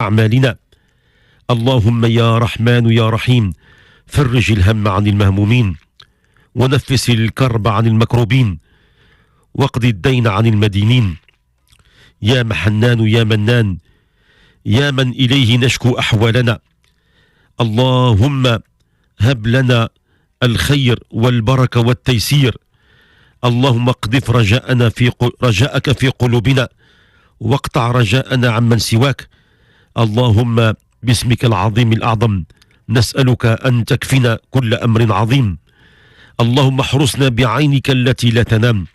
أعمالنا. اللهم يا رحمن يا رحيم فرج الهم عن المهمومين، ونفس الكرب عن المكروبين، واقض الدين عن المدينين. يا محنان يا منان يا من إليه نشكو أحوالنا، اللهم هب لنا الخير والبركة والتيسير. اللهم اقذف رجاءك في قلوبنا، واقطع رجاءنا عمن سواك. اللهم باسمك العظيم الأعظم نسألك أن تكفنا كل أمر عظيم. اللهم احرسنا بعينك التي لا تنام،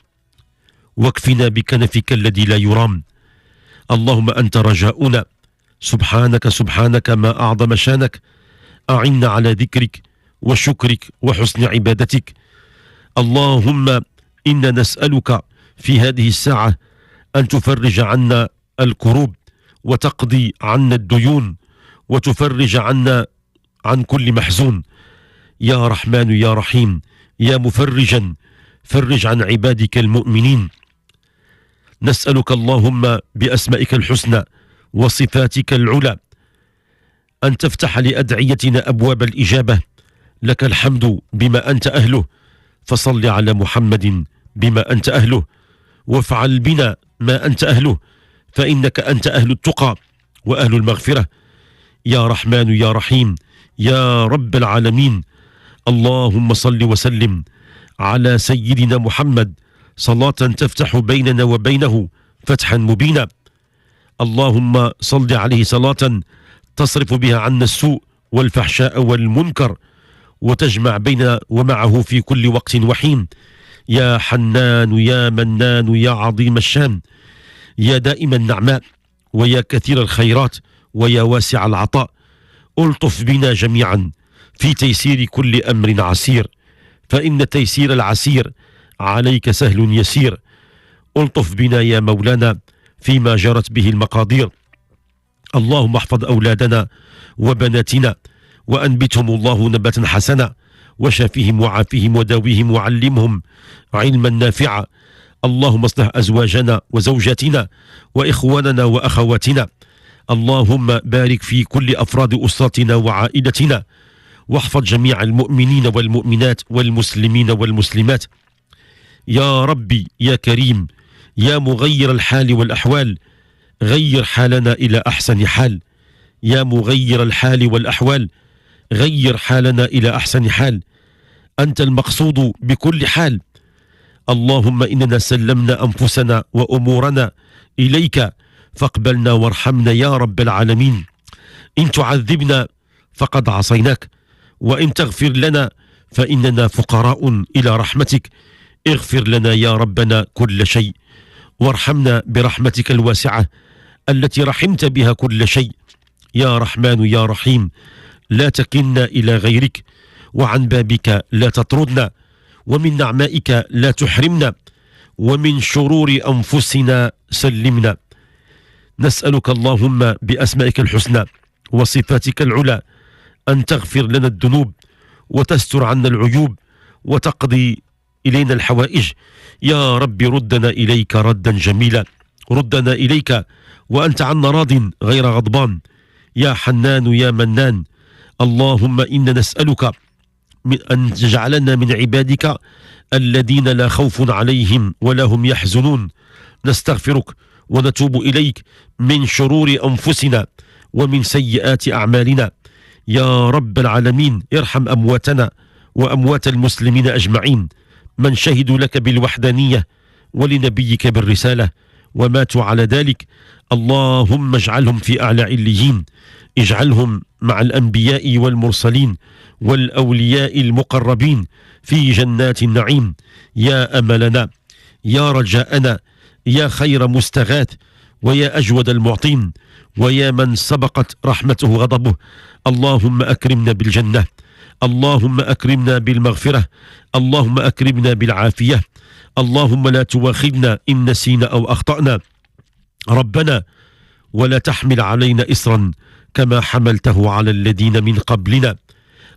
واكفنا بكنفك الذي لا يرام. اللهم أنت رجاؤنا، سبحانك سبحانك ما أعظم شانك. أعنا على ذكرك وشكرك وحسن عبادتك. اللهم إنا نسألك في هذه الساعة أن تفرج عنا الكروب، وتقضي عنا الديون، وتفرج عنا عن كل محزون. يا رحمن يا رحيم يا مفرجا فرج عن عبادك المؤمنين. نسألك اللهم بأسمائك الحسنى وصفاتك العلى أن تفتح لأدعيتنا أبواب الإجابة. لك الحمد بما أنت أهله، فصل على محمد بما أنت أهله، وافعل بنا ما أنت أهله، فإنك أنت أهل التقى وأهل المغفرة. يا رحمن يا رحيم يا رب العالمين، اللهم صل وسلم على سيدنا محمد صلاة تفتح بيننا وبينه فتحا مبينا. اللهم صل عليه صلاة تصرف بها عنا السوء والفحشاء والمنكر، وتجمع بيننا ومعه في كل وقت وحين. يا حنان يا منان يا عظيم الشان، يا دائم النعماء ويا كثير الخيرات ويا واسع العطاء، ألطف بنا جميعا في تيسير كل أمر عسير، فإن تيسير العسير عليك سهل يسير. ألطف بنا يا مولانا فيما جرت به المقادير. اللهم احفظ أولادنا وبناتنا، وأنبتهم الله نباتا حسنا، وشافهم وعافهم وداويهم وعلمهم علما نافعا. اللهم اصلح أزواجنا وزوجاتنا وإخواننا وأخواتنا. اللهم بارك في كل أفراد أسرتنا وعائلتنا، واحفظ جميع المؤمنين والمؤمنات والمسلمين والمسلمات. يا ربي يا كريم يا مغير الحال والأحوال، غير حالنا إلى أحسن حال. يا مغير الحال والأحوال غير حالنا إلى أحسن حال، أنت المقصود بكل حال. اللهم إننا سلمنا أنفسنا وأمورنا إليك، فاقبلنا وارحمنا يا رب العالمين. إن تعذبنا فقد عصيناك، وإن تغفر لنا فإننا فقراء إلى رحمتك. اغفر لنا يا ربنا كل شيء، وارحمنا برحمتك الواسعة التي رحمت بها كل شيء. يا رحمن يا رحيم لا تكلنا إلى غيرك، وعن بابك لا تطردنا، ومن نعمائك لا تحرمنا، ومن شرور أنفسنا سلمنا. نسألك اللهم بأسمائك الحسنى وصفاتك العلى أن تغفر لنا الذنوب، وتستر عنا العيوب، وتقضي إلينا الحوائج. يا رب ردنا إليك ردا جميلا، ردنا إليك وأنت عنا راض غير غضبان. يا حنان يا منان، اللهم إنا نسألك أن تجعلنا من عبادك الذين لا خوف عليهم ولا هم يحزنون. نستغفرك ونتوب إليك من شرور أنفسنا ومن سيئات أعمالنا. يا رب العالمين ارحم أمواتنا وأموات المسلمين أجمعين، من شهدوا لك بالوحدانية ولنبيك بالرسالة وماتوا على ذلك. اللهم اجعلهم في أعلى عليين، اجعلهم مع الأنبياء والمرسلين والأولياء المقربين في جنات النعيم. يا أملنا يا رجاءنا يا خير مستغاث ويا أجود المعطين ويا من سبقت رحمته غضبه. اللهم أكرمنا بالجنة، اللهم أكرمنا بالمغفرة، اللهم أكرمنا بالعافية. اللهم لا تواخذنا إن نسينا أو أخطأنا. ربنا ولا تحمل علينا إصرا كما حملته على الذين من قبلنا.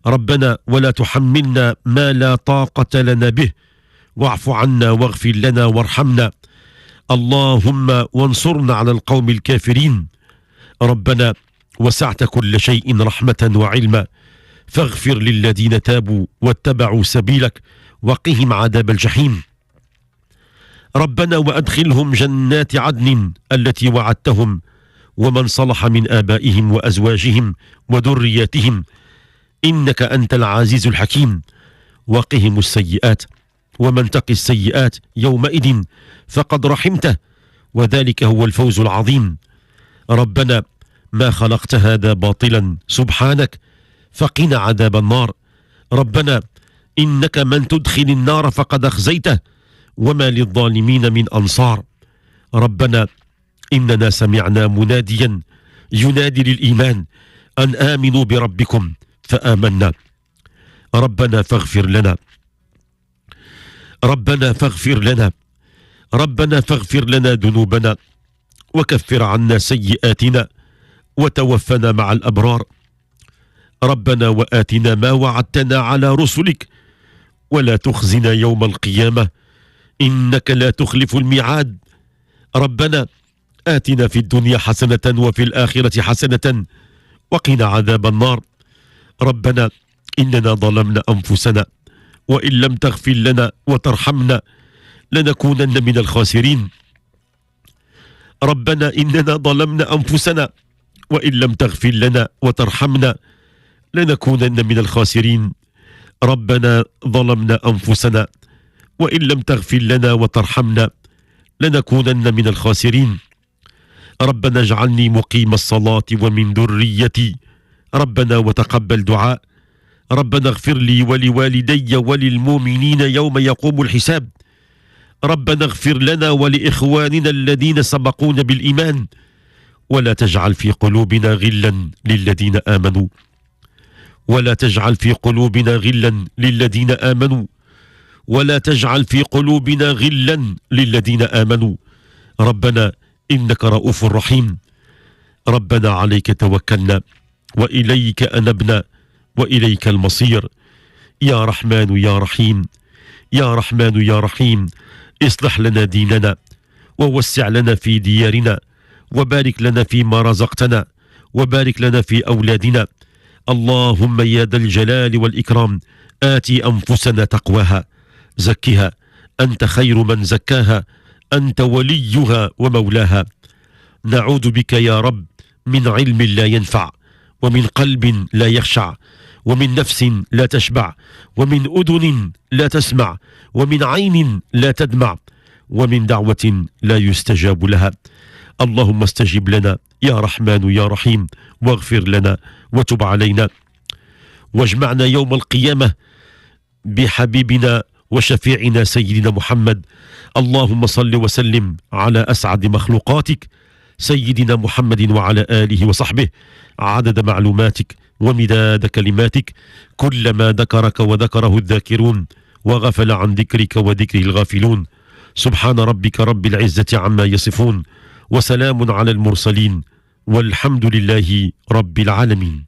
ربنا ولا تحملنا ما لا طاقة لنا به، واعف عنا واغفر لنا وارحمنا. اللهم وانصرنا على القوم الكافرين. ربنا وسعت كل شيء رحمة وعلما، فاغفر للذين تابوا واتبعوا سبيلك وقهم عذاب الجحيم. ربنا وأدخلهم جنات عدن التي وعدتهم ومن صلح من آبائهم وأزواجهم وذرياتهم، إنك أنت العزيز الحكيم. وقهم السيئات، ومن تق السيئات يومئذ فقد رحمته، وذلك هو الفوز العظيم. ربنا ما خلقت هذا باطلا سبحانك، فقنا عذاب النار. ربنا إنك من تدخل النار فقد أخزيته، وما للظالمين من أنصار. ربنا إننا سمعنا مناديا ينادي للإيمان أن آمنوا بربكم فآمنا. ربنا فاغفر لنا، ربنا فاغفر لنا، ربنا فاغفر لنا ذنوبنا وكفر عنا سيئاتنا وتوفنا مع الأبرار. ربنا وآتنا ما وعدتنا على رسلك ولا تخزنا يوم القيامة إنك لا تخلف الميعاد. ربنا آتنا في الدنيا حسنة وفي الآخرة حسنة وقنا عذاب النار. ربنا إننا ظلمنا أنفسنا وإن لم تغفر لنا وترحمنا لنكونن من الخاسرين. ربنا إننا ظلمنا أنفسنا وإن لم تغفر لنا وترحمنا لنكونن من الخاسرين. ربنا ظلمنا أنفسنا وإن لم تغفر لنا وترحمنا لنكونن من الخاسرين. ربنا اجعلني مقيم الصلاة ومن ذريتي ربنا وتقبل دعاء. ربنا اغفر لي ولوالدي وللمؤمنين يوم يقوم الحساب. ربنا اغفر لنا ولإخواننا الذين سبقونا بالإيمان ولا تجعل في قلوبنا غلا للذين آمنوا، ولا تجعل في قلوبنا غلا للذين آمنوا، ولا تجعل في قلوبنا غلا للذين آمنوا. ربنا إنك رؤوف رحيم. ربنا عليك توكلنا وإليك أنبنا وإليك المصير. يا رحمن يا رحيم، يا رحمن يا رحيم، اصلح لنا ديننا ووسع لنا في ديارنا وبارك لنا فيما رزقتنا وبارك لنا في أولادنا. اللهم يا ذا الجلال والإكرام آتي أنفسنا تقواها زكها أنت خير من زكاها أنت وليها ومولاها. نعوذ بك يا رب من علم لا ينفع ومن قلب لا يخشع ومن نفس لا تشبع ومن أذن لا تسمع ومن عين لا تدمع ومن دعوة لا يستجاب لها. اللهم استجب لنا يا رحمن يا رحيم، واغفر لنا وتب علينا، واجمعنا يوم القيامة بحبيبنا وشفيعنا سيدنا محمد. اللهم صل وسلم على أسعد مخلوقاتك سيدنا محمد وعلى آله وصحبه عدد معلوماتك ومداد كلماتك، كلما ذكرك وذكره الذاكرون وغفل عن ذكرك وذكره الغافلون. سبحان ربك رب العزة عما يصفون، وسلام على المرسلين، والحمد لله رب العالمين.